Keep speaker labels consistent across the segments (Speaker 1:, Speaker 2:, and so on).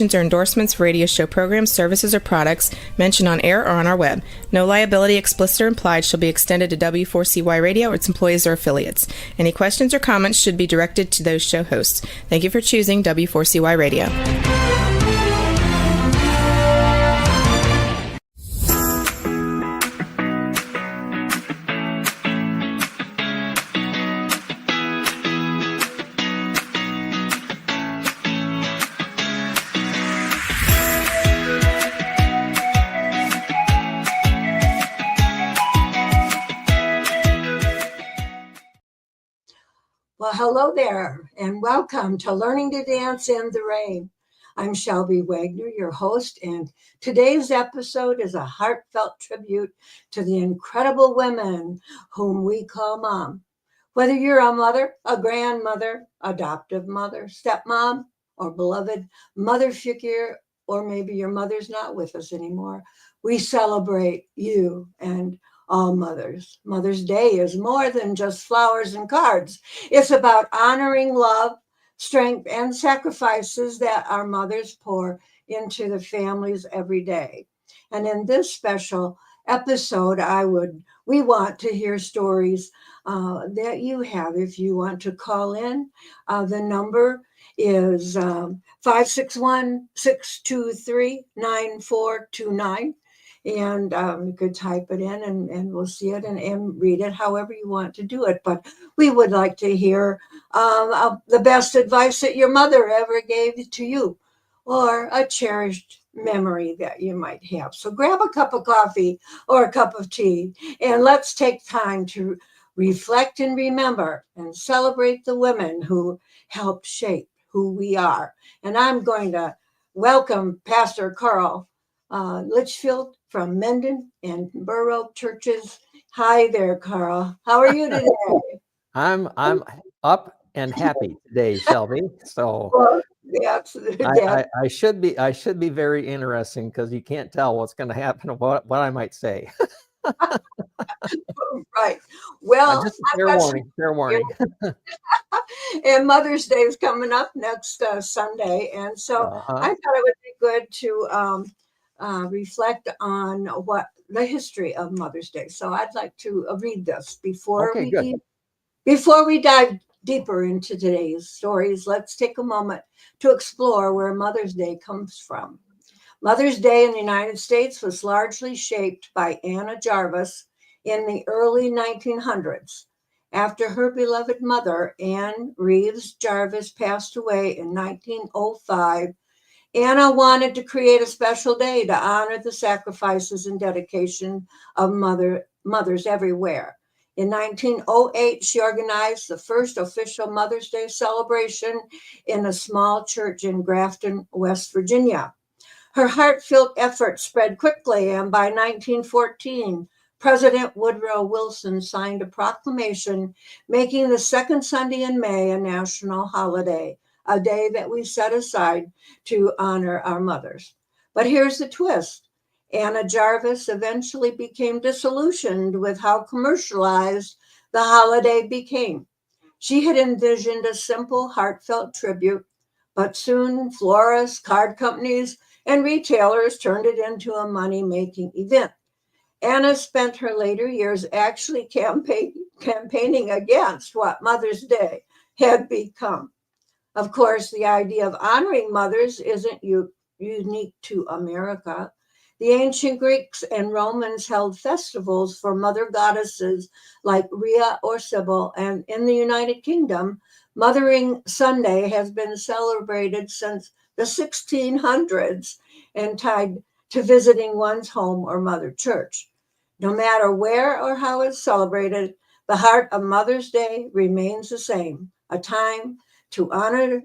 Speaker 1: or endorsements for radio show programs, services, or products mentioned on air or on our web. No liability, explicit or implied, shall be extended to W4CY Radio or its employees or affiliates. Any questions or comments should be directed to those show hosts. Thank you for choosing W4CY Radio.
Speaker 2: Well, hello there, and welcome to Learning to Dance in the Rain. I'm Shelby Wagner, your host, and today's episode is a heartfelt tribute to the incredible women whom we call mom. Whether you're a mother, a grandmother, adoptive mother, stepmom, or beloved mother figure, or maybe your mother's not with us anymore, we celebrate you and all mothers. Mother's Day is more than just flowers and cards. It's about honoring love, strength, and sacrifices that our mothers pour into the families every day. And in this special episode, we want to hear stories that you have. If you want to call in, the number is 561-623-9429. And you could type it in and we'll see it and read it however you want to do it. But we would like to hear the best advice that your mother ever gave to you, or a cherished memory that you might have. So grab a cup of coffee or a cup of tea, and let's take time to reflect and remember and celebrate the women who helped shape who we are. And I'm going to welcome Pastor Carl Litchfield from Menden and Burr Oak churches. Hi there, Carl. How are you today?
Speaker 3: I'm up and happy today, Shelby. So
Speaker 2: Well,
Speaker 3: I should be very interesting, because you can't tell what's going to happen, what I might say.
Speaker 2: Right. Well,
Speaker 3: just fair warning.
Speaker 2: And Mother's Day is coming up next Sunday, and so I thought it would be good to reflect on what the history of Mother's Day. So I'd like to read this before we dive deeper into today's stories. Let's take a moment to explore where Mother's Day comes from. Mother's Day in the United States was largely shaped by Anna Jarvis in the early 1900s. After her beloved mother, Anne Reeves Jarvis, passed away in 1905, Anna wanted to create a special day to honor the sacrifices and dedication of mothers everywhere. In 1908, she organized the first official Mother's Day celebration in a small church in Grafton, West Virginia. Her heartfelt effort spread quickly, and by 1914, President Woodrow Wilson signed a proclamation making the second Sunday in May a national holiday, a day that we set aside to honor our mothers. But here's the twist. Anna Jarvis eventually became disillusioned with how commercialized the holiday became. She had envisioned a simple, heartfelt tribute, but soon florists, card companies, and retailers turned it into a money-making event. Anna spent her later years actually campaigning against what Mother's Day had become. Of course, the idea of honoring mothers isn't unique to America. The ancient Greeks and Romans held festivals for mother goddesses like Rhea or Sybil, and in the United Kingdom, Mothering Sunday has been celebrated since the 1600s and tied to visiting one's home or mother church. No matter where or how it's celebrated, the heart of Mother's Day remains the same, a time to honor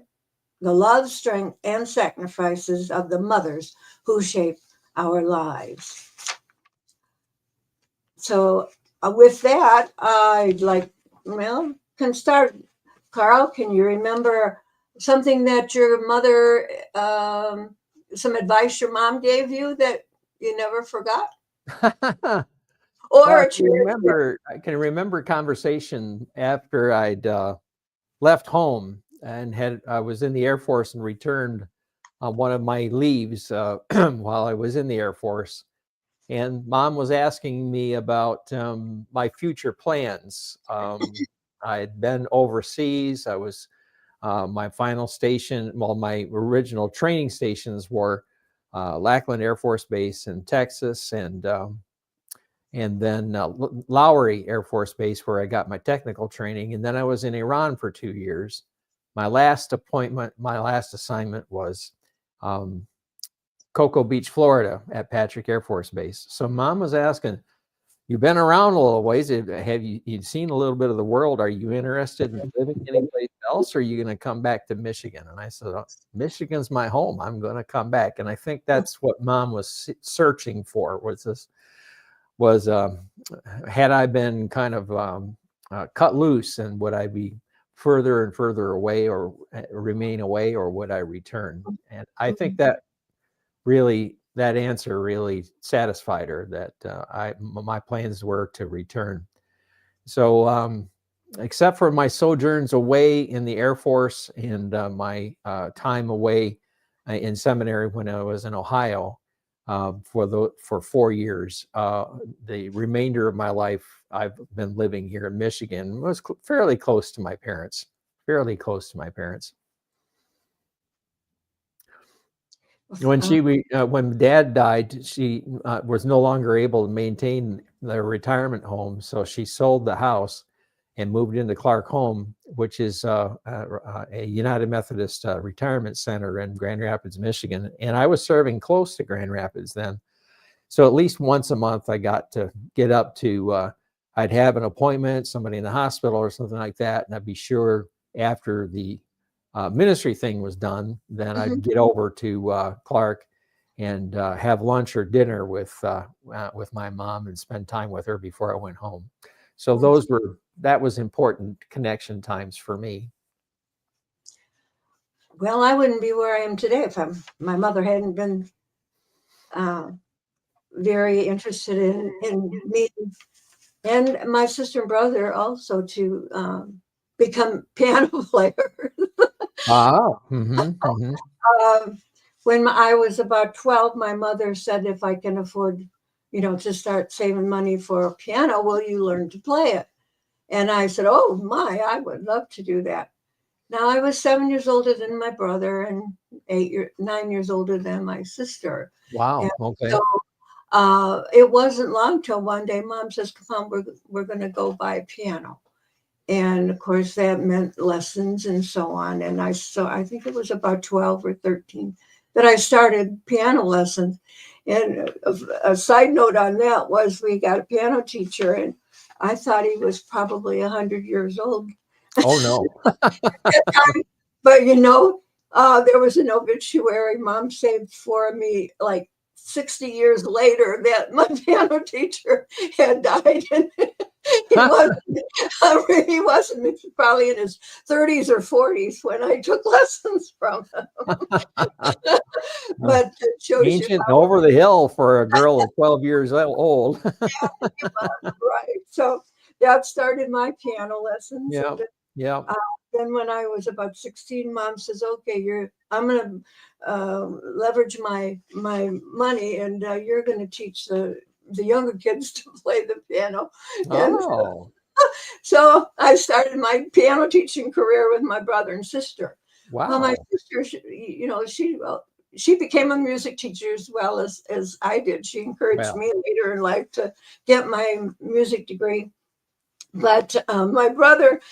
Speaker 2: the love, strength, and sacrifices of the mothers who shape our lives. So with that, can start. Carl, can you remember something that your mother, some advice your mom gave you that you never forgot?
Speaker 3: Or I can remember conversation after I'd left home and I was in the Air Force and returned one of my leaves while I was in the Air Force. And Mom was asking me about my future plans. I had been overseas. I was my final station. Well, my original training stations were Lackland Air Force Base in Texas, and then Lowry Air Force Base, where I got my technical training. And then I was in Iran for 2 years. My last assignment was Cocoa Beach, Florida, at Patrick Air Force Base. So Mom was asking, "You've been around a little ways. Have you've seen a little bit of the world? Are you interested in living anyplace else, or are you going to come back to Michigan?" And I said, "Michigan's my home. I'm going to come back." And I think that's what Mom was searching for, had I been kind of cut loose, and would I be further and further away, or remain away, or would I return? And I think that answer really satisfied her, that my plans were to return. So except for my sojourns away in the Air Force and my time away in seminary when I was in Ohio for 4 years, the remainder of my life I've been living here in Michigan. It was fairly close to my parents. When Dad died, she was no longer able to maintain the retirement home, so she sold the house and moved into Clark Home, which is a United Methodist retirement center in Grand Rapids, Michigan. And I was serving close to Grand Rapids then, so at least once a month I got to get up to. I'd have an appointment, somebody in the hospital or something like that, and I'd be sure after the ministry thing was done, then I'd get over to Clark and have lunch or dinner with my mom and spend time with her before I went home. So that was important connection times for me.
Speaker 2: Well, I wouldn't be where I am today if my mother hadn't been very interested in me and my sister and brother also to become piano players. When I was about 12, my mother said, "If I can afford, to start saving money for a piano, will you learn to play it?" And I said, "Oh my, I would love to do that." Now I was 7 years older than my brother and 9 years older than my sister.
Speaker 3: Wow.
Speaker 2: And
Speaker 3: okay.
Speaker 2: So it wasn't long till one day Mom says, "Come on, we're going to go buy a piano." And of course that meant lessons and so on. And I think it was about 12 or 13 that I started piano lessons. And a side note on that was we got a piano teacher, and I thought he was probably 100 years old.
Speaker 3: Oh no.
Speaker 2: But there was an obituary Mom saved for me like 60 years later that my piano teacher had died, and he wasn't probably in his 30s or 40s when I took lessons from him. But it shows
Speaker 3: ancient over the hill for a girl of 12 years old.
Speaker 2: Right. So that started my piano lessons.
Speaker 3: Yeah.
Speaker 2: Then when I was about 16, Mom says, "Okay, I'm going to leverage my money, and you're going to teach the younger kids to play the piano."
Speaker 3: Oh.
Speaker 2: So I started my piano teaching career with my brother and sister.
Speaker 3: Wow.
Speaker 2: Well, my sister, she became a music teacher as well as I did. She encouraged me later in life to get my music degree. But my brother,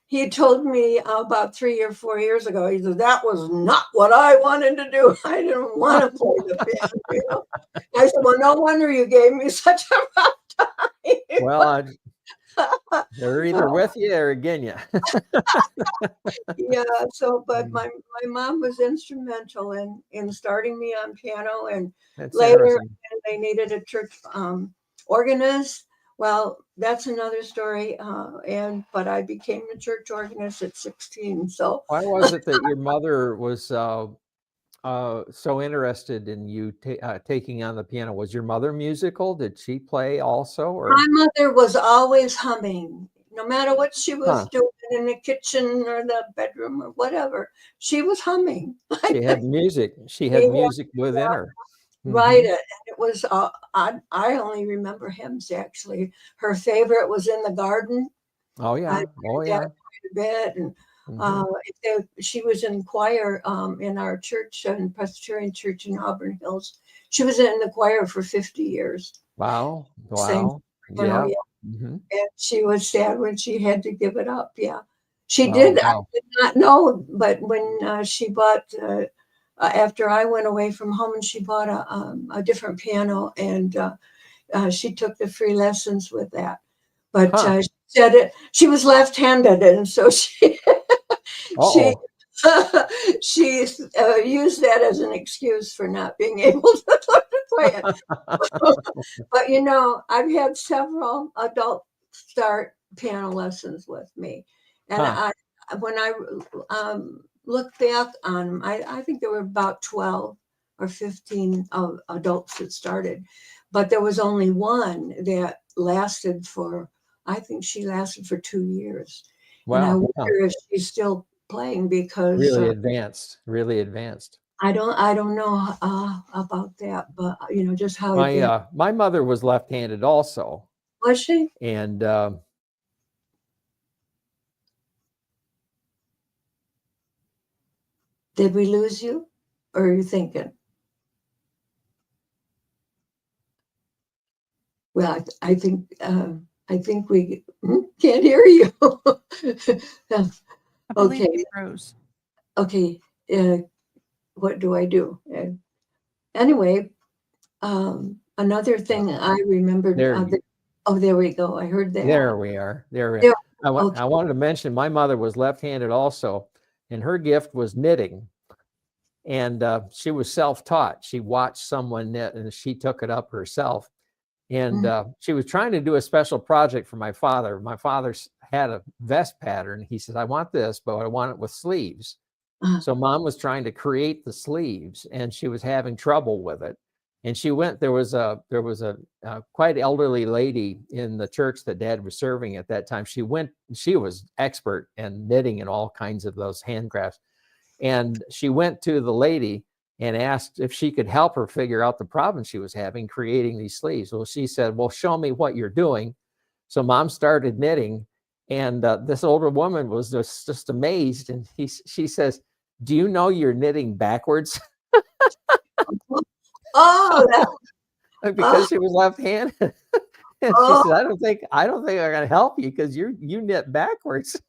Speaker 2: he told me about 3 or 4 years ago, he said, "That was not what I wanted to do. I didn't want to play the piano." I said, "Well, no wonder you gave me such a rough time."
Speaker 3: Well, they're either with you or against you.
Speaker 2: Yeah. So, but my mom was instrumental in starting me on piano, and later they needed a church organist. Well, that's another story. But I became a church organist at 16. So
Speaker 3: why was it that your mother was so interested in you taking on the piano? Was your mother musical? Did she play also? Or?
Speaker 2: My mother was always humming, no matter what she was doing. in the kitchen or the bedroom or whatever, she was humming.
Speaker 3: She had music. She had music within her.
Speaker 2: Right. And it was, I only remember hymns actually. Her favorite was In the Garden.
Speaker 3: Oh, yeah. Oh, yeah.
Speaker 2: Quite a bit. And she was in choir in our church, in Presbyterian Church in Auburn Hills. She was in the choir for 50 years.
Speaker 3: Wow.
Speaker 2: Sang,
Speaker 3: Wow. Yeah.
Speaker 2: And she was sad when she had to give it up. Yeah. She did.
Speaker 3: Wow.
Speaker 2: I did not know, but when she bought, after I went away from home, and she bought a different piano, and she took the free lessons with that. But she said she was left-handed, and so she she used that as an excuse for not being able to play it. But I've had several adults start piano lessons with me, and when I look back on them, I think there were about 12 or 15 adults that started, but there was only one that lasted for, I think she lasted for 2 years. Wow. And I wonder if she's still playing, because
Speaker 3: really advanced.
Speaker 2: I don't know about that, but just how
Speaker 3: my mother was left-handed also.
Speaker 2: Was she?
Speaker 3: And
Speaker 2: did we lose you, or are you thinking? Well, I think we can't hear you. Okay.
Speaker 4: Rose.
Speaker 2: Okay. What do I do? Anyway, another thing I remembered. There we go. I heard that.
Speaker 3: There we are. I wanted to mention my mother was left-handed also, and her gift was knitting. And she was self-taught. She watched someone knit, and she took it up herself. And she was trying to do a special project for my father. My father had a vest pattern. He says, I want this, but I want it with sleeves. So Mom was trying to create the sleeves, and she was having trouble with it. And she went, there was a quite elderly lady in the church that Dad was serving at that time. She was expert in knitting and all kinds of those handcrafts. And she went to the lady and asked if she could help her figure out the problem she was having creating these sleeves. Well, she said, well, show me what you're doing. So Mom started knitting, and this older woman was just amazed. And she says, do you know you're knitting backwards? Because she was left-handed. And she said, I don't think I'm going to help you because you knit backwards.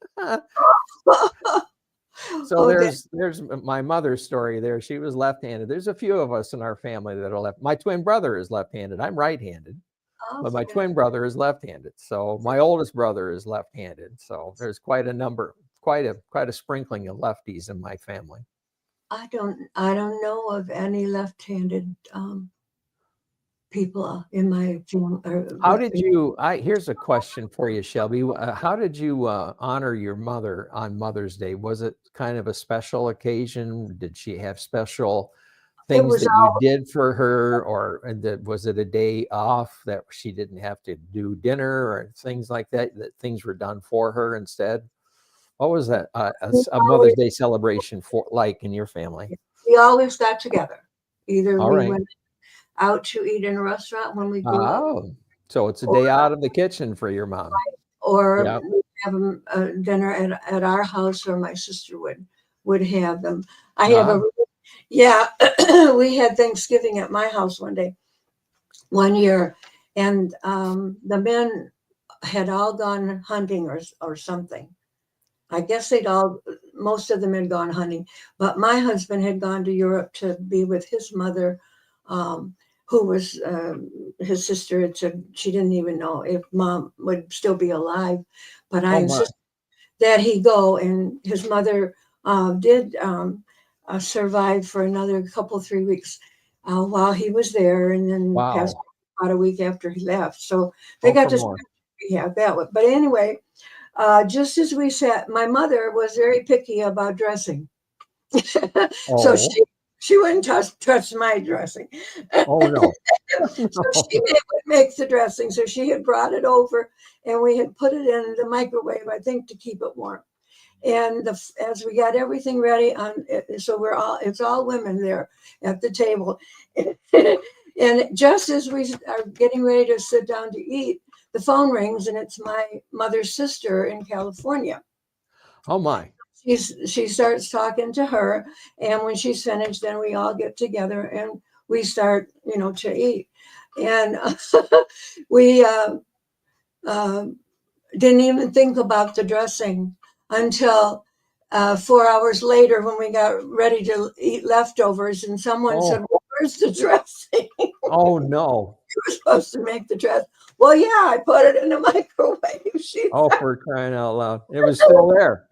Speaker 3: So there's my mother's story there. She was left-handed. There's a few of us in our family that are left. My twin brother is left-handed. I'm right-handed, but my twin brother is left-handed. So my oldest brother is left-handed. So there's quite a sprinkling of lefties in my family.
Speaker 2: I don't know of any left-handed people in my family.
Speaker 3: How did you? Here's a question for you, Shelby. How did you honor your mother on Mother's Day? Was it kind of a special occasion? Did she have special things that you did for her, or was it a day off that she didn't have to do dinner or things like that? That things were done for her instead? What was that a Mother's Day celebration like in your family?
Speaker 2: We always got together. Either we went out to eat in a restaurant when we grew up.
Speaker 3: So it's a day out of the kitchen for your mom.
Speaker 2: Or we have dinner at our house, or my sister would have them. We had Thanksgiving at my house one year, and the men had all gone hunting or something. I guess most of them had gone hunting, but my husband had gone to Europe to be with his mother, who was his sister. Had said she didn't even know if Mom would still be alive, but I insisted that he go, and his mother did survive for another 3 weeks while he was there, and then passed about a week after he left. So they got to that one. But anyway, just as we sat, my mother was very picky about dressing. So she wouldn't touch my dressing.
Speaker 3: Oh, no.
Speaker 2: So she would make the dressing. So she had brought it over, and we had put it in the microwave, I think, to keep it warm. And as we got everything ready so it's all women there at the table. And just as we are getting ready to sit down to eat, the phone rings, and it's my mother's sister in California.
Speaker 3: Oh my.
Speaker 2: She starts talking to her, and when she's finished, then we all get together and we start, to eat. And we didn't even think about the dressing until 4 hours later, when we got ready to eat leftovers, and someone said, well, where's the dressing?
Speaker 3: Oh no.
Speaker 2: You were supposed to make the dress. Well, yeah, I put it in the microwave.
Speaker 3: For crying out loud. It was still there.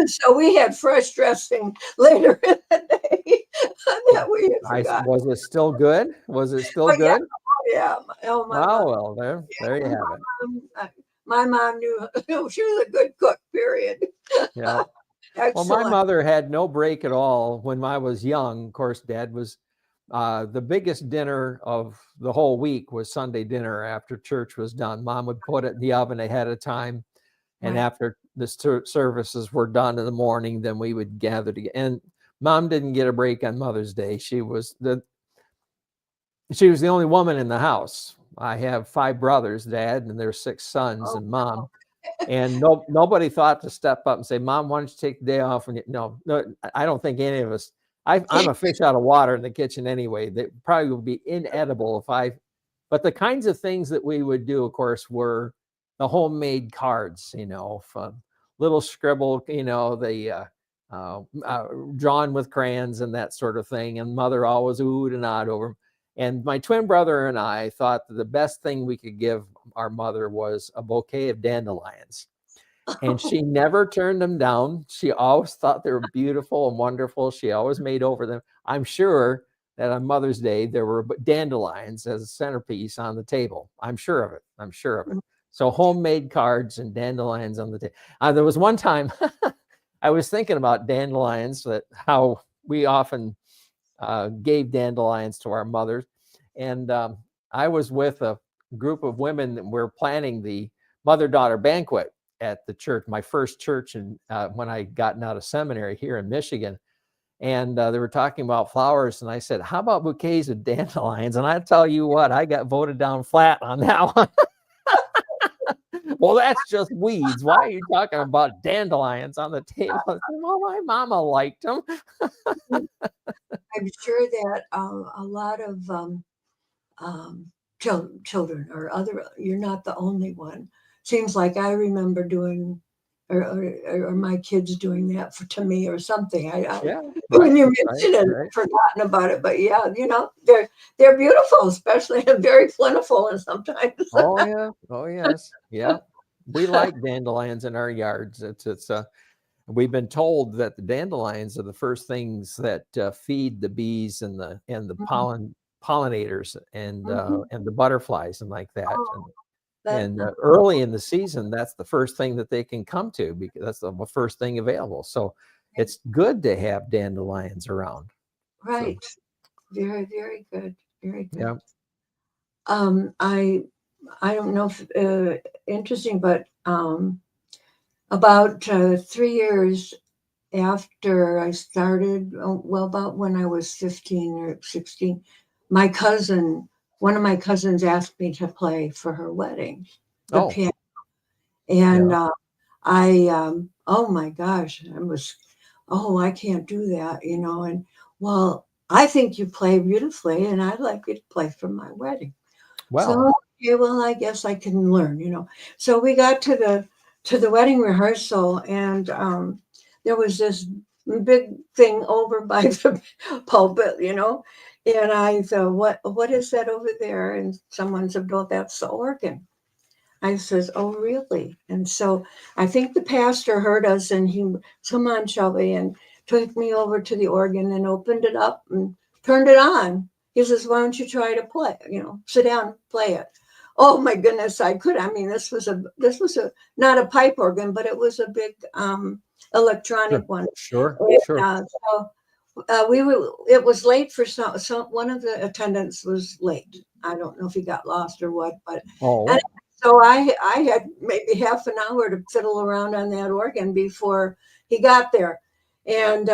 Speaker 2: So we had fresh dressing later in the day that we had forgotten.
Speaker 3: Was it still good? Was it still good?
Speaker 2: Yeah. Oh, my
Speaker 3: wow,
Speaker 2: mom.
Speaker 3: well, there you have it.
Speaker 2: My mom knew she was a good cook, period.
Speaker 3: Yeah. Well, my mother had no break at all when I was young. Of course, Dad was the biggest dinner of the whole week was Sunday dinner after church was done. Mom would put it in the oven ahead of time. And after the services were done in the morning, then we would gather together. And Mom didn't get a break on Mother's Day. She was the only woman in the house. I have 5 brothers, Dad, and there's 6 sons, and Mom. And nobody thought to step up and say, Mom, why don't you take the day off? And no, I don't think any of us. I'm a fish out of water in the kitchen anyway. That probably would be inedible but the kinds of things that we would do, of course, were the homemade cards, from little scribble, the drawn with crayons and that sort of thing. And Mother always oohed and ahed over them. And my twin brother and I thought that the best thing we could give our mother was a bouquet of dandelions. And she never turned them down. She always thought they were beautiful and wonderful. She always made over them. I'm sure that on Mother's Day, there were dandelions as a centerpiece on the table. I'm sure of it. So homemade cards and dandelions on the table. There was one time I was thinking about dandelions, how we often gave dandelions to our mothers. And I was with a group of women that were planning the mother-daughter banquet at the church, my first church when I gotten out of seminary here in Michigan. And they were talking about flowers. And I said, how about bouquets of dandelions? And I tell you what, I got voted down flat on that one. Well, that's just weeds. Why are you talking about dandelions on the table? I said, well, my mama liked them.
Speaker 2: I'm sure that a lot of children you're not the only one. Seems like I remember doing, or my kids doing that to me or something. When you mentioned it, I've forgotten about it. But yeah, they're beautiful, especially, and very plentiful, and sometimes.
Speaker 3: Oh yes, yeah. We like dandelions in our yards. We've been told that the dandelions are the first things that feed the bees and the pollinators and the butterflies and like that. And early in the season, that's the first thing that they can come to, because that's the first thing available. So it's good to have dandelions around.
Speaker 2: Right. So. Very, very good. Very good.
Speaker 3: Yeah.
Speaker 2: I don't know if interesting, but about 3 years after I started, about when I was 15 or 16, one of my cousins asked me to play for her wedding, the piano. And oh my gosh, I can't do that, and well, I think you play beautifully, and I'd like you to play for my wedding.
Speaker 3: Wow.
Speaker 2: So, okay, well, I guess I can learn, So we got to the wedding rehearsal, and there was this big thing over by the pulpit, and I thought, what is that over there? And someone said, oh, that's the organ. I says, oh, really? And so I think the pastor heard us, and he, come on, Shelby, and took me over to the organ and opened it up and turned it on. He says, why don't you try to play, sit down, play it. Oh my goodness, I could. I mean, this was not a pipe organ, but it was a big electronic one.
Speaker 3: Sure.
Speaker 2: It was late for some one of the attendants was late. I don't know if he got lost or what, but so I had maybe half an hour to fiddle around on that organ before he got there. And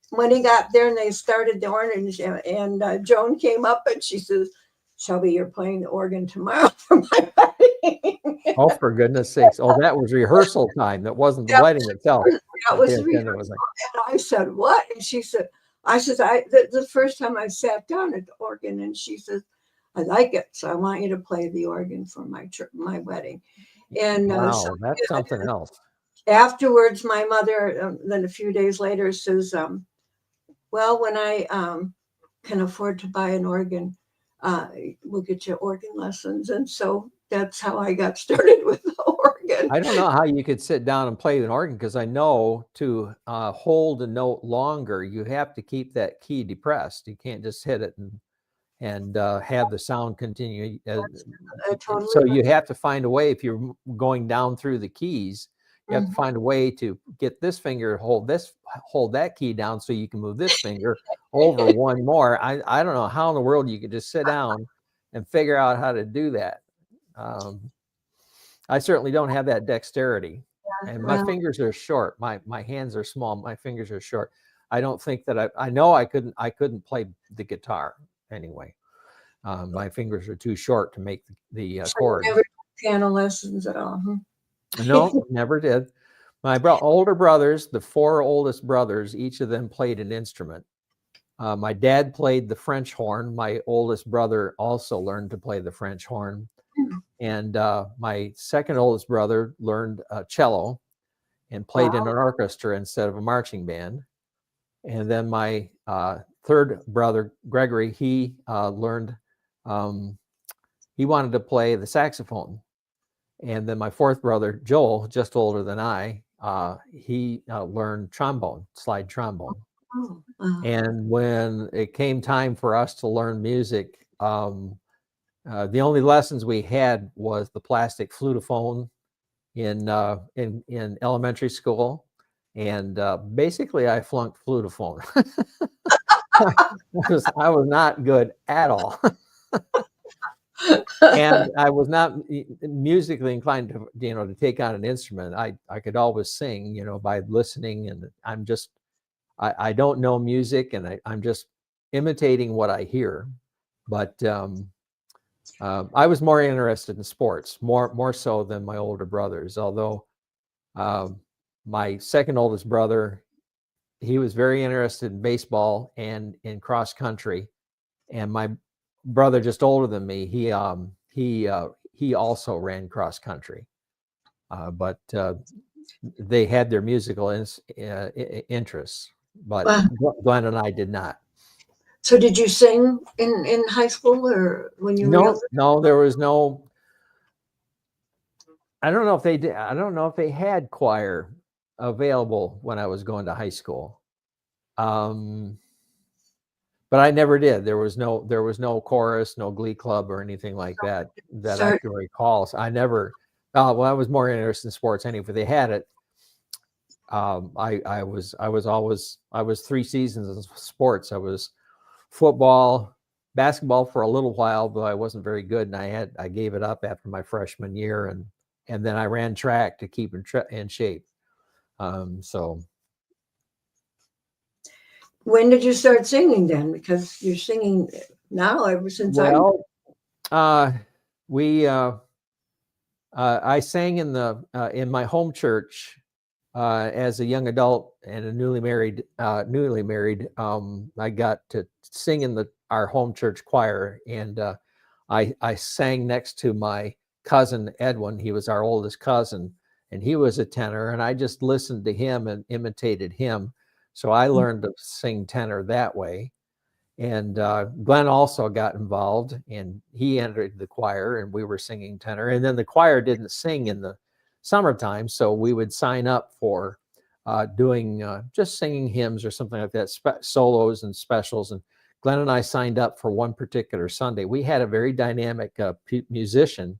Speaker 2: when he got there and they started the organ, and Joan came up and she says, Shelby, you're playing the organ tomorrow for my wedding.
Speaker 3: Oh, for goodness sakes. Oh, that was rehearsal time. That wasn't the wedding itself.
Speaker 2: That was
Speaker 3: Yeah, then it
Speaker 2: rehearsal.
Speaker 3: was like,
Speaker 2: And I said, what? And she said, the first time I sat down at the organ, and she says, I like it, so I want you to play the organ for my wedding. And
Speaker 3: wow, that's something else.
Speaker 2: afterwards, my mother, then a few days later, says, well, when I can afford to buy an organ, we'll get you organ lessons. And so that's how I got started with the organ.
Speaker 3: I don't know how you could sit down and play an organ, because I know to hold a note longer, you have to keep that key depressed. You can't just hit it and have the sound continue. So you have to find a way, if you're going down through the keys, you have to find a way to get this finger, hold that key down so you can move this finger over one more. I don't know how in the world you could just sit down and figure out how to do that. I certainly don't have that dexterity, and my fingers are short. My hands are small. My fingers are short. I don't think that I know I couldn't play the guitar anyway. My fingers are too short to make the chords.
Speaker 2: Never piano lessons at all.
Speaker 3: No, never did. My older brothers, the 4 oldest brothers, each of them played an instrument. My dad played the French horn. My oldest brother also learned to play the French horn. And my second oldest brother learned cello and played in an orchestra instead of a marching band. And then my third brother, Gregory, he learned, he wanted to play the saxophone. And then my fourth brother, Joel, just older than I, he learned trombone, slide trombone. And when it came time for us to learn music, the only lessons we had was the plastic flutophone in elementary school, and basically I flunked flutophone. I was not good at all. And I was not musically inclined to take on an instrument. I could always sing, by listening, and I don't know music, and I'm just imitating what I hear. But I was more interested in sports, more so than my older brothers. Although my second oldest brother, he was very interested in baseball and in cross country, and my brother, just older than me, he also ran cross country, but they had their musical interests, but Glenn and I did not.
Speaker 2: So did you sing in high school, or when you were younger?
Speaker 3: No, there was no. I don't know if they did. I don't know if they had choir available when I was going to high school. But I never did. There was no chorus, no glee club or anything like that I can recall. So I never. Well, I was more interested in sports anyway. If they had it, I was 3 seasons of sports. I was football, basketball for a little while, but I wasn't very good, and I gave it up after my freshman year, and then I ran track to keep in shape. So. When
Speaker 2: did you start singing then? Because you're singing now ever since
Speaker 3: I sang in my home church as a young adult and a newly married. I got to sing in our home church choir, and I sang next to my cousin Edwin. He was our oldest cousin, and he was a tenor, and I just listened to him and imitated him. So I learned to sing tenor that way. And Glenn also got involved, and he entered the choir, and we were singing tenor. And then the choir didn't sing in the summertime, so we would sign up for doing just singing hymns or something like that, solos and specials. And Glenn and I signed up for one particular Sunday. We had a very dynamic musician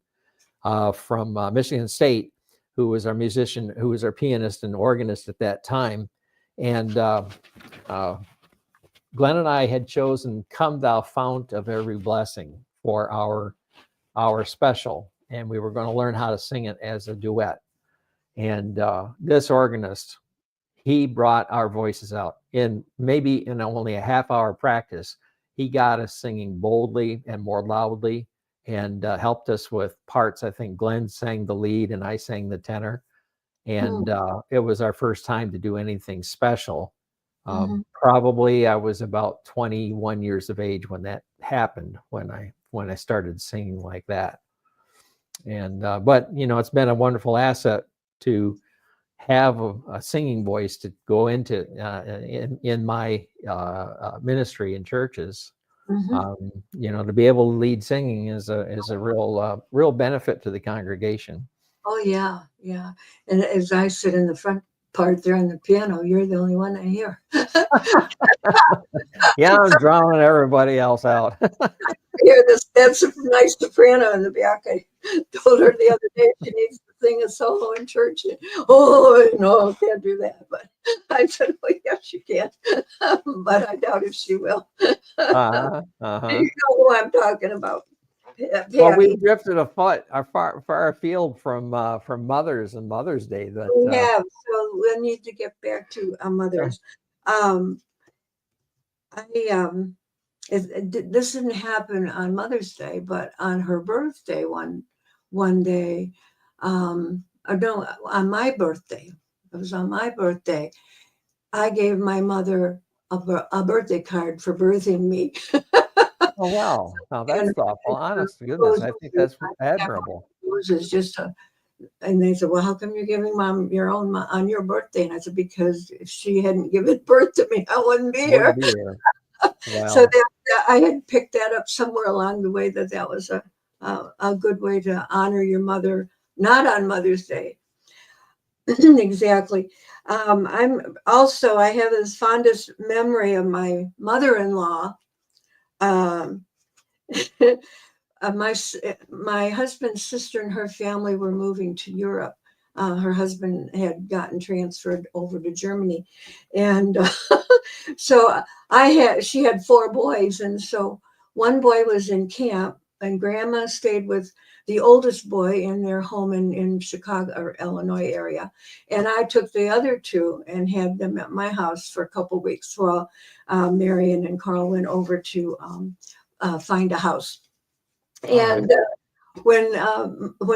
Speaker 3: from Michigan State, who was our musician, who was our pianist and organist at that time. And Glenn and I had chosen "Come Thou Fount of Every Blessing" for our special, and we were going to learn how to sing it as a duet. And this organist he brought our voices out in maybe in only a half-hour practice. He got us singing boldly and more loudly, and helped us with parts. I think Glenn sang the lead and I sang the tenor. And it was our first time to do anything special. Probably I was about 21 years of age when that happened, when I started singing like that. And but it's been a wonderful asset to have a singing voice to go into in my ministry in churches. To be able to lead singing is a real benefit to the congregation.
Speaker 2: Oh yeah, yeah. And as I sit in the front part there on the piano, you're the only one I hear.
Speaker 3: Yeah, I'm drowning everybody else out.
Speaker 2: Hear this? That's a nice soprano in the back. I told her the other day she needs to sing a solo in church. Oh no, can't do that. But I said, well, yes, you can. But I doubt if she will. You know who I'm talking about. Patty.
Speaker 3: Well, we drifted far afield from Mothers and Mother's Day. That
Speaker 2: we have, so we need to get back to mothers. This didn't happen on Mother's Day, but on her birthday one day, no, on my birthday. It was on my birthday. I gave my mother a birthday card for birthing me.
Speaker 3: Oh wow! Now that's thoughtful. Honest to goodness, I think that's admirable.
Speaker 2: It was just and they said, "Well, how come you're giving Mom your own on your birthday?" And I said, "Because if she hadn't given birth to me, I wouldn't be here." Wow. So I had picked that up somewhere along the way that was a good way to honor your mother, not on Mother's Day. Exactly. I have this fondest memory of my mother-in-law. My husband's sister and her family were moving to Europe. Her husband had gotten transferred over to Germany, and so she had 4 boys, and so one boy was in camp, and Grandma stayed with the oldest boy in their home in Chicago or Illinois area, and I took the other 2 and had them at my house for a couple of weeks while Marion and Carl went over to find a house. And when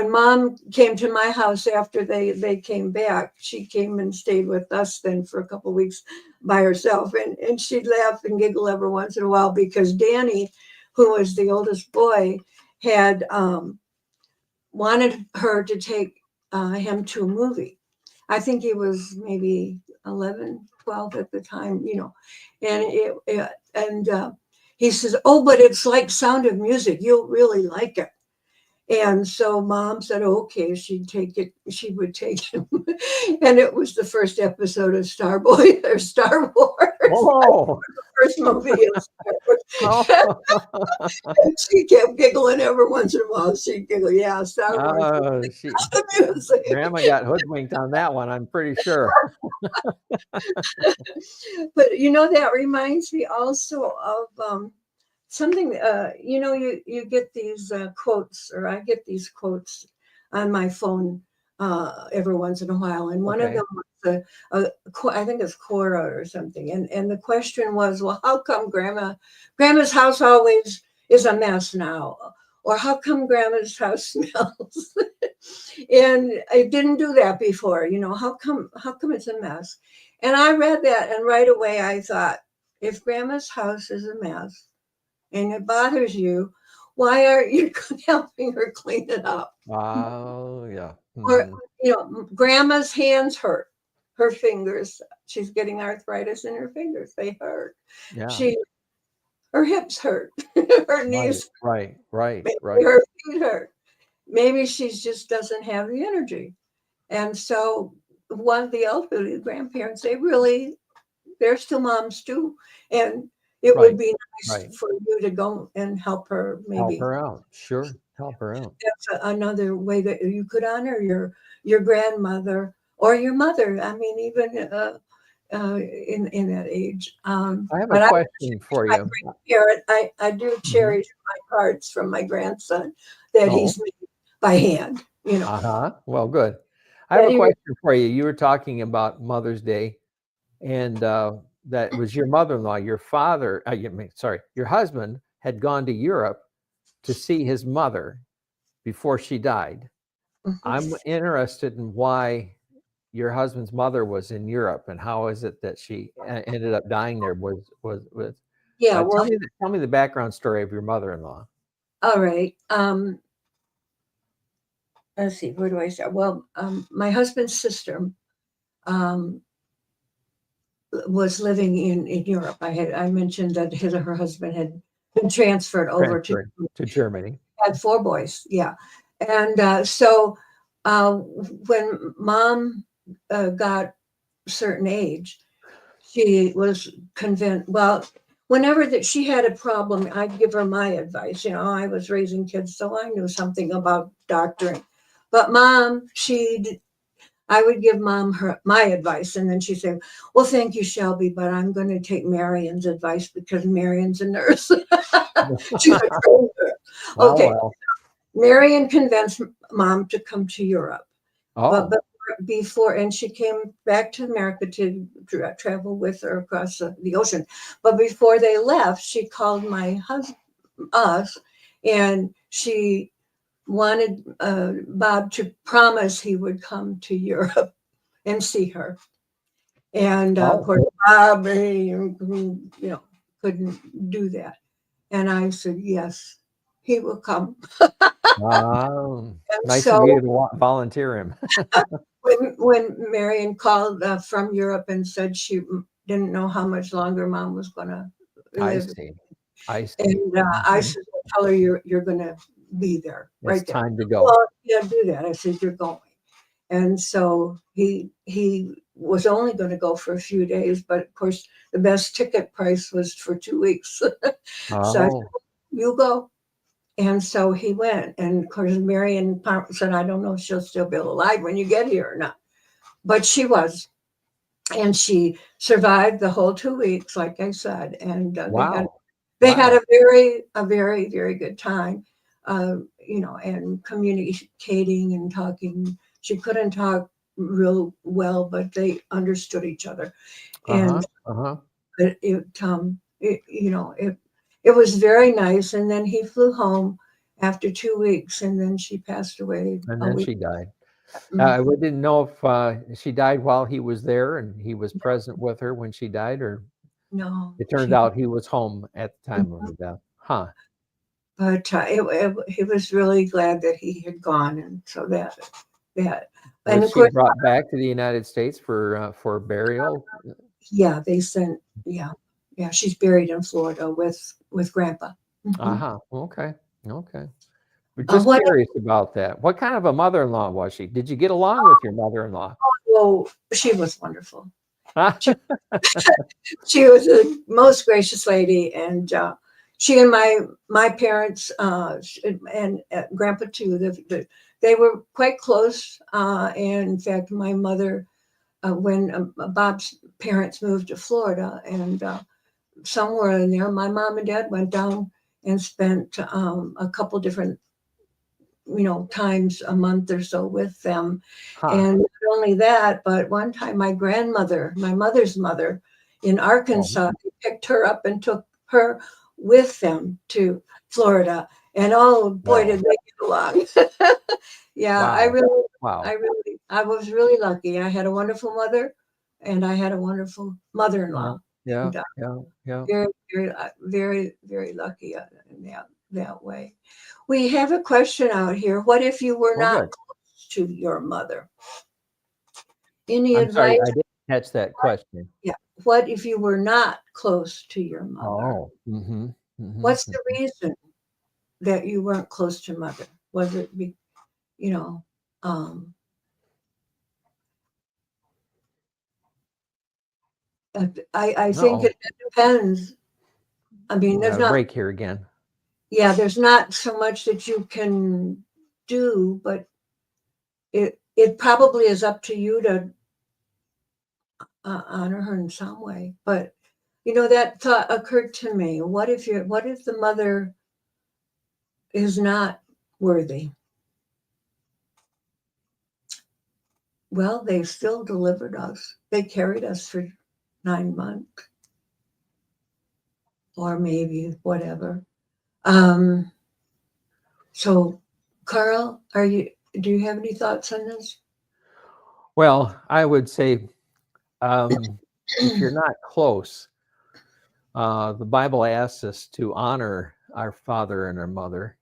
Speaker 2: Mom came to my house after they came back, she came and stayed with us then for a couple of weeks by herself, and she'd laugh and giggle every once in a while because Danny, who was the oldest boy, had wanted her to take him to a movie. I think he was maybe 11, 12 at the time, and he says, "Oh, but it's like Sound of Music. You'll really like it." And so Mom said, okay, she would take him. And it was the first episode of Star Wars. Oh. The first movie of Star Wars. And she kept giggling every once in a while. She'd giggle, yeah, Star Wars.
Speaker 3: Grandma got hoodwinked on that one, I'm pretty sure.
Speaker 2: But that reminds me also of something, you get these quotes, or I get these quotes on my phone every once in a while. And one of them was, I think it's Cora or something. And the question was, well, how come Grandma's house always is a mess now? Or how come Grandma's house smells? And I didn't do that before. How come it's a mess? And I read that, and right away I thought, if Grandma's house is a mess, and it bothers you, why aren't you helping her clean it up?
Speaker 3: Oh, yeah.
Speaker 2: Or, Grandma's hands hurt, her fingers. She's getting arthritis in her fingers. They hurt. Yeah. Her hips hurt. Her knees.
Speaker 3: Right.
Speaker 2: Her feet hurt. Maybe she just doesn't have the energy. And so one of the elderly grandparents, they're still moms too. And it would be nice for you to go and help her, maybe.
Speaker 3: Help her out. Sure. Help her out.
Speaker 2: That's another way that you could honor your grandmother or your mother. I mean, even in that age.
Speaker 3: I have a question for you.
Speaker 2: I do cherish my cards from my grandson that he's made by hand.
Speaker 3: Well, good. I have a question for you. You were talking about Mother's Day and that was your mother-in-law. Your father, your husband had gone to Europe to see his mother before she died. I'm interested in why your husband's mother was in Europe, and how is it that she ended up dying there?
Speaker 2: Yeah, well,
Speaker 3: tell me the background story of your mother-in-law.
Speaker 2: all right. Let's see, where do I start? Well, my husband's sister was living in Europe. I mentioned that her husband had been transferred over to
Speaker 3: Germany.
Speaker 2: Had 4 boys, yeah, and so when Mom got a certain age, she was convinced. Well, whenever that she had a problem, I'd give her my advice. I was raising kids, so I knew something about doctoring. But Mom, I would give Mom my advice, and then she'd say, "Well, thank you, Shelby, but I'm going to take Marion's advice because Marion's a nurse." She's a trained nurse. Okay,
Speaker 3: well.
Speaker 2: Marion convinced Mom to come to Europe,
Speaker 3: Oh,
Speaker 2: but before, and she came back to America to travel with her across the ocean. But before they left, she called my husband, us, and she wanted Bob to promise he would come to Europe and see her. And of course, Bob, couldn't do that. And I said, yes, he will come.
Speaker 3: nice
Speaker 2: So,
Speaker 3: of you to volunteer him.
Speaker 2: when Marion called from Europe and said she didn't know how much longer Mom was going to live,
Speaker 3: I see.
Speaker 2: and I said, well, "Tell her you're going to be there, right
Speaker 3: It's
Speaker 2: there."
Speaker 3: time to go.
Speaker 2: Well, yeah, do that. I said, "You're going," and so he was only going to go for a few days, but of course the best ticket price was for 2 weeks. So I said, "You go." And so he went, and of course Marion said, "I don't know if she'll still be alive when you get here or not," but she was, and she survived the whole 2 weeks, like I said, and they had a very, very good time, and communicating and talking. She couldn't talk real well, but they understood each other, and it was very nice. And then he flew home after 2 weeks, and then she passed away.
Speaker 3: And then she died. We didn't know if she died while he was there and he was present with her when she died, or
Speaker 2: no.
Speaker 3: It turned out he was home at the time of her death. Huh.
Speaker 2: But he was really glad that he had gone, and so that. And
Speaker 3: Was
Speaker 2: of course,
Speaker 3: she brought back to the United States for burial?
Speaker 2: yeah, they sent. Yeah, she's buried in Florida with Grandpa.
Speaker 3: Okay. We're just curious about that. What kind of a mother-in-law was she? Did you get along with your mother-in-law?
Speaker 2: Oh, she was wonderful. She was the most gracious lady, and she and my parents and Grandpa too. They were quite close. And in fact, my mother, when Bob's parents moved to Florida, and somewhere in there, my mom and dad went down and spent a couple different times a month or so with them. And not only that, but one time my mother's mother in Arkansas, they picked her up and took her with them to Florida. And oh boy, did they get along. Yeah, I was really lucky. I had a wonderful mother, and I had a wonderful mother-in-law.
Speaker 3: Yeah.
Speaker 2: Very, very, very lucky in that way. We have a question out here. What if you were not close to your mother? Any
Speaker 3: I'm
Speaker 2: advice?
Speaker 3: sorry, I didn't catch that question.
Speaker 2: Yeah. What if you were not close to your mother? What's the reason that you weren't close to mother? Was it, I think it depends. I mean, there's not
Speaker 3: break here again.
Speaker 2: Yeah, there's not so much that you can do, but it probably is up to you to honor her in some way. But that thought occurred to me. What if the mother is not worthy? Well, they still delivered us. They carried us for 9 months, or maybe whatever. So, Carl, do you have any thoughts on this?
Speaker 3: Well, I would say if you're not close, the Bible asks us to honor our father and our mother.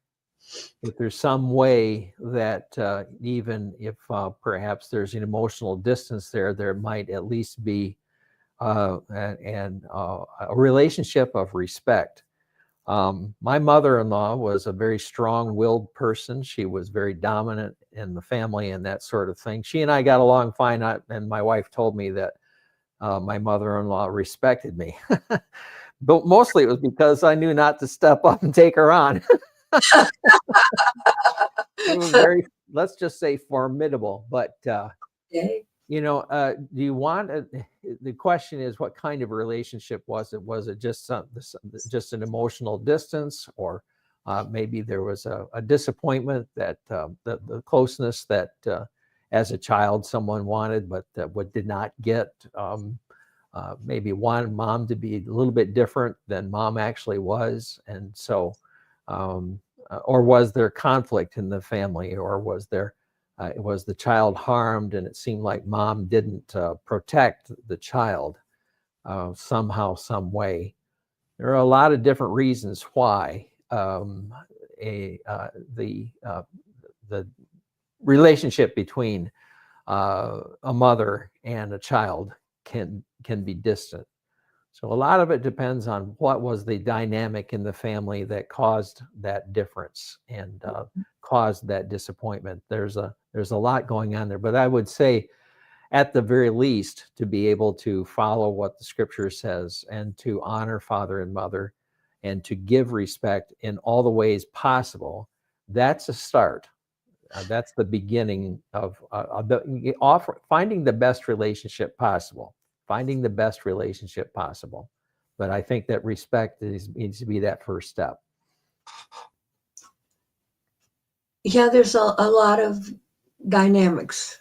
Speaker 3: If there's some way that even if perhaps there's an emotional distance there might at least be a relationship of respect. My mother-in-law was a very strong-willed person. She was very dominant in the family and that sort of thing. She and I got along fine, and my wife told me that my mother-in-law respected me. But mostly it was because I knew not to step up and take her on. It was very, let's just say, formidable. But
Speaker 2: Okay.
Speaker 3: do you want the question is, what kind of relationship was it? Was it just an emotional distance, or maybe there was a disappointment that the closeness that as a child someone wanted but what did not get? Maybe wanted mom to be a little bit different than mom actually was, and so or was there conflict in the family, or was the child harmed and it seemed like mom didn't protect the child somehow, some way? There are a lot of different reasons why the relationship between a mother and a child can be distant. So a lot of it depends on what was the dynamic in the family that caused that difference and caused that disappointment. There's a lot going on there, but I would say at the very least to be able to follow what the scripture says and to honor father and mother and to give respect in all the ways possible, that's a start. That's the beginning of finding the best relationship possible. But I think that respect needs to be that first step.
Speaker 2: Yeah, there's a lot of dynamics,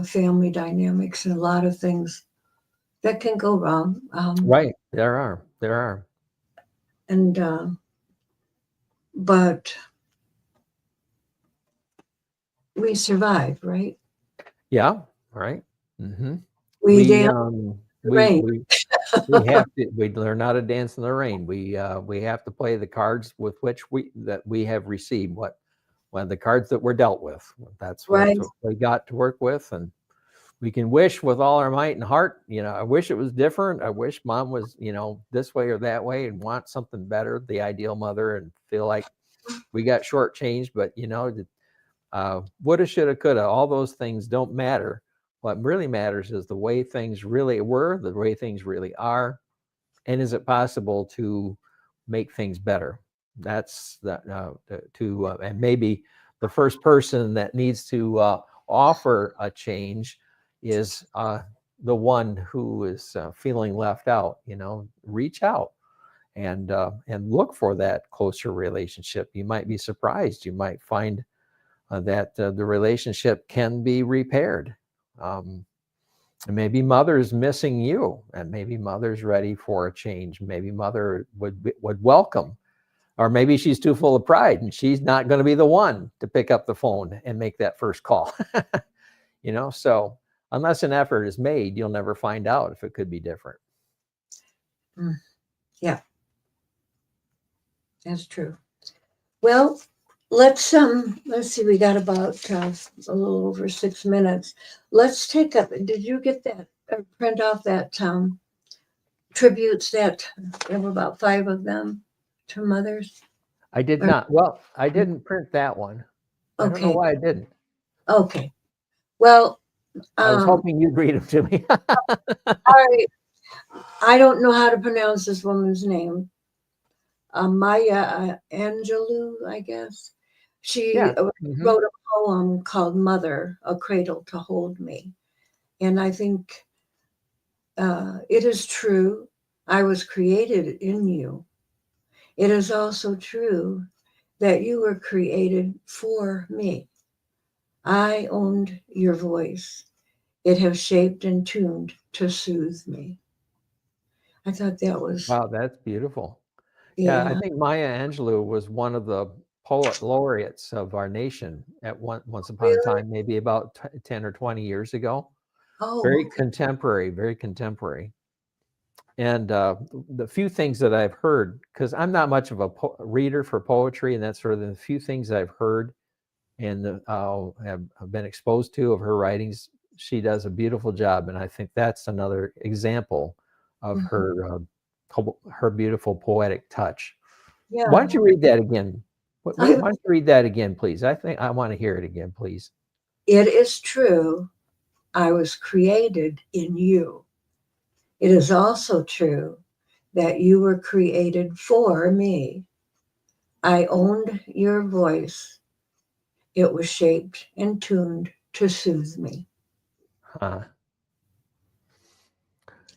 Speaker 2: family dynamics, and a lot of things that can go wrong.
Speaker 3: Right, there are.
Speaker 2: And but we survived, right?
Speaker 3: Yeah, right. Mm-hmm.
Speaker 2: We
Speaker 3: have to. We learn how to dance in the rain. We have to play the cards with which we have received. The cards that we're dealt with. That's what we got to work with, and we can wish with all our might and heart. I wish it was different. I wish mom was this way or that way, and want something better, the ideal mother, and feel like we got shortchanged. But woulda, shoulda, coulda. All those things don't matter. What really matters is the way things really were, the way things really are, and is it possible to make things better? That's and maybe the first person that needs to offer a change is the one who is feeling left out. Reach out and look for that closer relationship. You might be surprised. You might find that the relationship can be repaired. And maybe mother's missing you, and maybe mother's ready for a change. Maybe mother would welcome, or maybe she's too full of pride and she's not going to be the one to pick up the phone and make that first call. So unless an effort is made, you'll never find out if it could be different.
Speaker 2: Yeah, that's true. Well, let's see, we got about a little over 6 minutes. Let's take up, did you get that, print off that tributes that there were about 5 of them to mothers?
Speaker 3: I did not. Well, I didn't print that one. I don't know why I didn't.
Speaker 2: Okay. Well,
Speaker 3: I was hoping you'd read them to me.
Speaker 2: I don't know how to pronounce this woman's name. Maya Angelou, I guess. She wrote a poem called Mother, A Cradle to Hold Me. And I think it is true. I was created in you. It is also true that you were created for me. I owned your voice. It has shaped and tuned to soothe me. I thought that was,
Speaker 3: Wow, that's beautiful. Yeah, I
Speaker 2: yeah.
Speaker 3: think Maya Angelou was one of the poet laureates of our nation at once upon a
Speaker 2: Really?
Speaker 3: time, maybe about 10 or 20 years ago. Very
Speaker 2: Oh,
Speaker 3: contemporary, very contemporary. And the few things that I've heard, because I'm not much of a reader for poetry and that sort of thing, the few things I've heard and have been exposed to of her writings, she does a beautiful job. And I think that's another example of
Speaker 2: mhm.
Speaker 3: her beautiful poetic touch. Why don't
Speaker 2: Yeah.
Speaker 3: you read that again? Why
Speaker 2: I,
Speaker 3: don't you read that again, please? I think I want to hear it again, please.
Speaker 2: it is true. I was created in you. It is also true that you were created for me. I owned your voice. It was shaped and tuned to soothe me.
Speaker 3: Uh,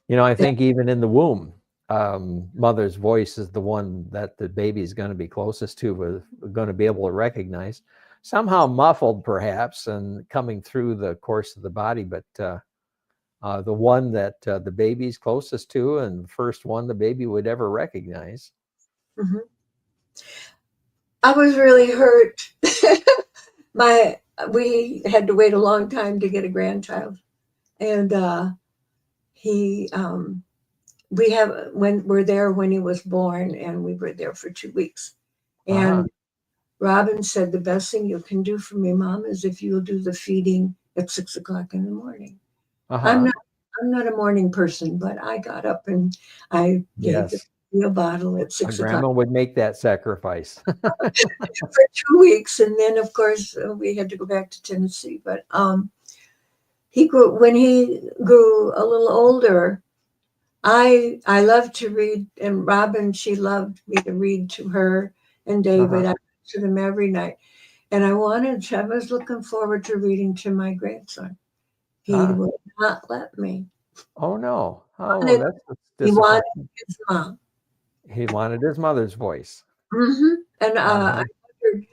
Speaker 3: I
Speaker 2: That,
Speaker 3: think even in the womb, mother's voice is the one that the baby is going to be closest to, going to be able to recognize. Somehow muffled, perhaps, and coming through the course of the body, but the one that the baby's closest to, and the first one the baby would ever recognize.
Speaker 2: mhm. I was really hurt. My We had to wait a long time to get a grandchild, and he we have when we're there when he was born, and we were there for 2 weeks.
Speaker 3: Uh-huh.
Speaker 2: And Robin said, "The best thing you can do for me, Mom, is if you'll do the feeding at 6 o'clock in the morning." I'm
Speaker 3: Uh-huh.
Speaker 2: not I'm not a morning person, but I got up and I gave the
Speaker 3: Yes.
Speaker 2: baby a bottle at
Speaker 3: A
Speaker 2: 6 o'clock
Speaker 3: grandma would make that sacrifice.
Speaker 2: for 2 weeks, and then of course we had to go back to Tennessee. But he grew when he grew a little older. I loved to read, and Robin, she loved me to read to her and David.
Speaker 3: Uh-huh.
Speaker 2: I read to them every night, and I was looking forward to reading to my grandson. He
Speaker 3: Huh.
Speaker 2: would not let me.
Speaker 3: Oh no. Oh,
Speaker 2: Wanted,
Speaker 3: that's
Speaker 2: he wanted
Speaker 3: disappointing.
Speaker 2: his mom.
Speaker 3: He wanted his mother's voice.
Speaker 2: And I
Speaker 3: Uh-huh.
Speaker 2: wondered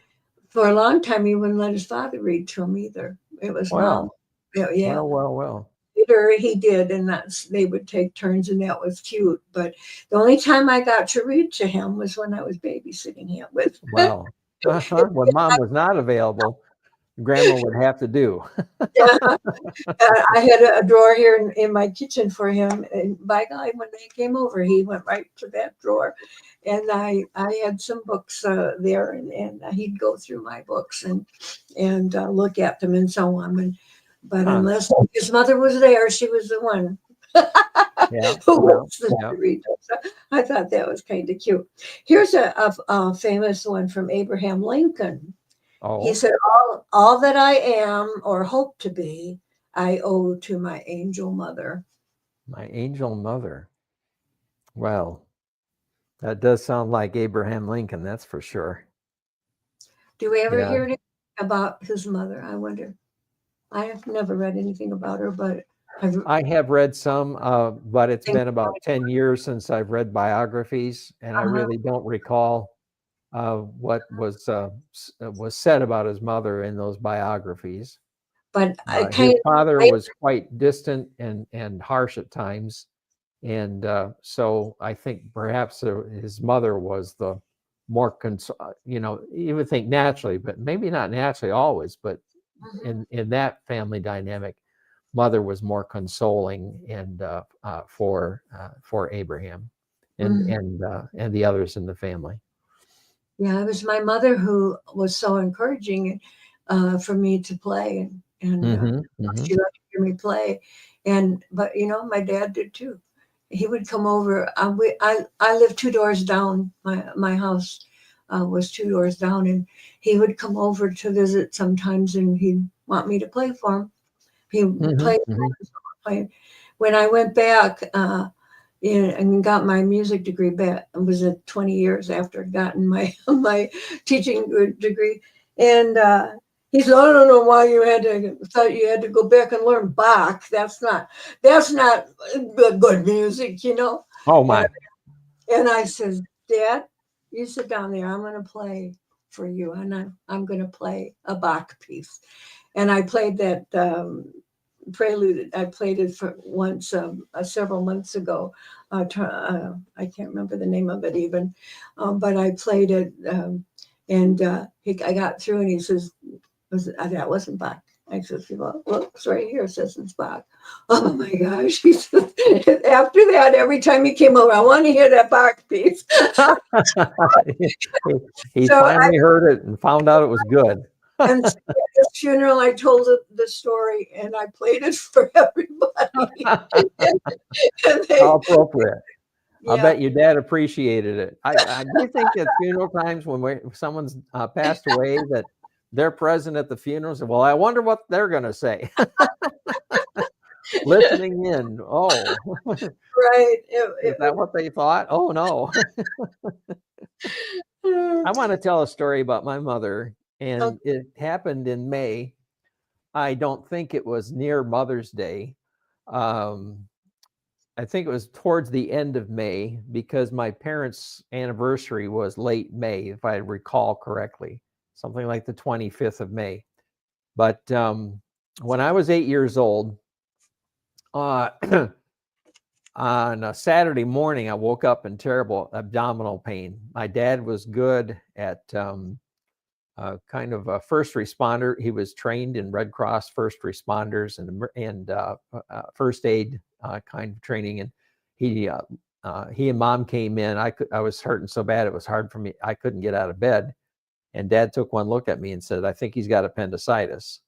Speaker 2: for a long time he wouldn't let his father read to him either. It was mom.
Speaker 3: Well,
Speaker 2: Yeah, yeah.
Speaker 3: well.
Speaker 2: Later he did, and they would take turns, and that was cute. But the only time I got to read to him was when I was babysitting him with.
Speaker 3: Wow. Uh-huh. When mom was not available, grandma would have to do.
Speaker 2: Yeah, I had a drawer here in my kitchen for him, and by God, when they came over, he went right to that drawer, and I had some books there, and he'd go through my books and look at them and so on. But
Speaker 3: Huh.
Speaker 2: unless his mother was there, she was the one
Speaker 3: Yeah.
Speaker 2: who
Speaker 3: Yeah.
Speaker 2: was the
Speaker 3: Yeah.
Speaker 2: to read them. So I thought that was kind of cute. Here's a famous one from Abraham Lincoln. He
Speaker 3: Oh,
Speaker 2: said, all that I am or hope to be, I owe to my angel mother.
Speaker 3: my angel mother. Well, that does sound like Abraham Lincoln, that's for sure.
Speaker 2: Do we ever
Speaker 3: Yeah.
Speaker 2: hear anything about his mother? I wonder. I have never read anything about her, but I've
Speaker 3: I have read some, but it's been about 10 years since I've read biographies, and I
Speaker 2: uh-huh.
Speaker 3: really don't recall what was said about his mother in those biographies.
Speaker 2: But I kind
Speaker 3: His
Speaker 2: of,
Speaker 3: father
Speaker 2: I,
Speaker 3: was quite distant and harsh at times, and so I think perhaps his mother was the more you would think naturally, but maybe not naturally always, but
Speaker 2: mhm,
Speaker 3: in that family dynamic, mother was more consoling and for Abraham
Speaker 2: mhm.
Speaker 3: and the others in the family.
Speaker 2: Yeah, it was my mother who was so encouraging for me to play, and
Speaker 3: Hmm. Hmm.
Speaker 2: she loved to hear me play. But my dad did too. He would come over. I lived 2 doors down. My house was 2 doors down, and he would come over to visit sometimes, and he'd want me to play for him. He
Speaker 3: Hmm.
Speaker 2: played
Speaker 3: Hmm.
Speaker 2: play. When I went back and got my music degree back, it was 20 years after I'd gotten my my teaching degree, and he said, "I don't know why thought you had to go back and learn Bach. That's not good music."
Speaker 3: Oh
Speaker 2: And
Speaker 3: my.
Speaker 2: and I said, "Dad, you sit down there. I'm going to play for you, and I'm going to play a Bach piece." And I played prelude. I played it for once several months ago. I can't remember the name of it even, but I played it, and I got through, and he says, "That wasn't Bach." I said, "Well, look, it's right here. It says it's Bach." Oh my gosh! He said, after that, every time he came over, I want to hear that Bach piece.
Speaker 3: he
Speaker 2: So
Speaker 3: finally heard it and found out it was good.
Speaker 2: And at the funeral, I told the story, and I played it for everybody.
Speaker 3: How appropriate.
Speaker 2: Yeah.
Speaker 3: I bet your dad appreciated it. I do think at funeral times when someone's passed away that they're present at the funerals. Well, I wonder what they're going to say. Listening in. Oh,
Speaker 2: right.
Speaker 3: Is that what they thought? Oh, no. I want to tell a story about my mother, and it happened in May. I don't think it was near Mother's Day. I think it was towards the end of May, because my parents' anniversary was late May, if I recall correctly, something like the 25th of May. But when I was 8 years old, on a Saturday morning, I woke up in terrible abdominal pain. My dad was good at kind of a first responder. He was trained in Red Cross first responders and first aid kind of training. And he and Mom came in. I was hurting so bad it was hard for me. I couldn't get out of bed. And Dad took one look at me and said, "I think he's got appendicitis."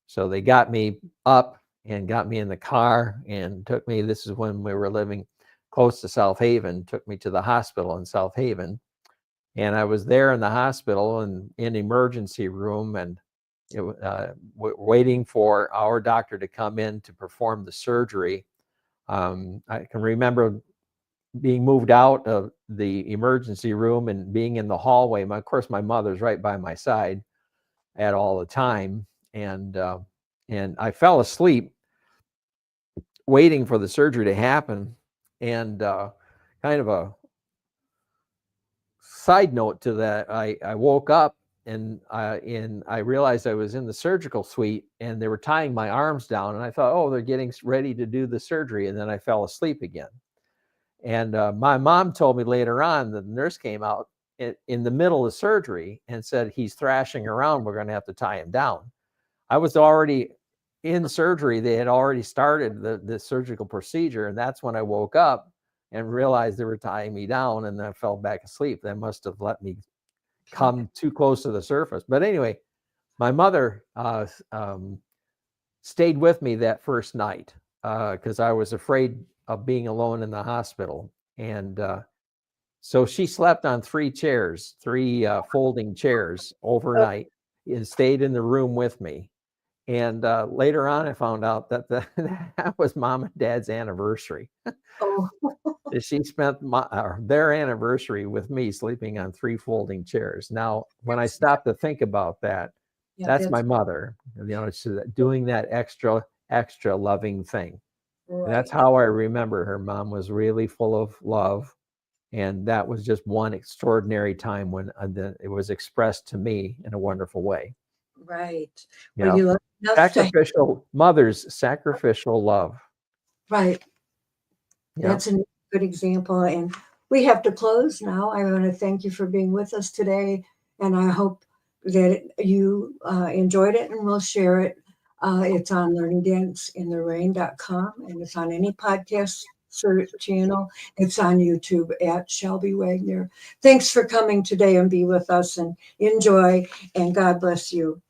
Speaker 3: So they got me up and got me in the car and took me. This is when we were living close to South Haven. Took me to the hospital in South Haven. And I was there in the hospital and in emergency room, and waiting for our doctor to come in to perform the surgery. I can remember being moved out of the emergency room and being in the hallway. Of course, my mother's right by my side at all the time, and I fell asleep waiting for the surgery to happen. And kind of a side note to that, I woke up and I realized I was in the surgical suite, and they were tying my arms down, and I thought, oh, they're getting ready to do the surgery, and then I fell asleep again. And my mom told me later on that the nurse came out in the middle of surgery and said, "He's thrashing around. We're going to have to tie him down." I was already in surgery. They had already started the surgical procedure, and that's when I woke up and realized they were tying me down, and I fell back asleep. They must have let me come too close to the surface. But anyway, my mother stayed with me that first night because I was afraid of being alone in the hospital. And so she slept on three folding chairs overnight and stayed in the room with me. And later on, I found out that that was Mom and Dad's anniversary.
Speaker 2: Oh.
Speaker 3: She spent their anniversary with me sleeping on three folding chairs. Now, when I stop to think about that, that's my mother. It's doing that extra loving thing. Right. That's how I remember her. Mom was really full of love. And that was just one extraordinary time when it was expressed to me in a wonderful way.
Speaker 2: Right.
Speaker 3: Well, mother's sacrificial love.
Speaker 2: Right. Yep. That's a good example. And we have to close now. I want to thank you for being with us today. And I hope that you enjoyed it, and we'll share it. It's on learningdanceintherain.com, and it's on any podcast search channel. It's on YouTube at Shelby Wagner. Thanks for coming today and be with us, and enjoy, and God bless you.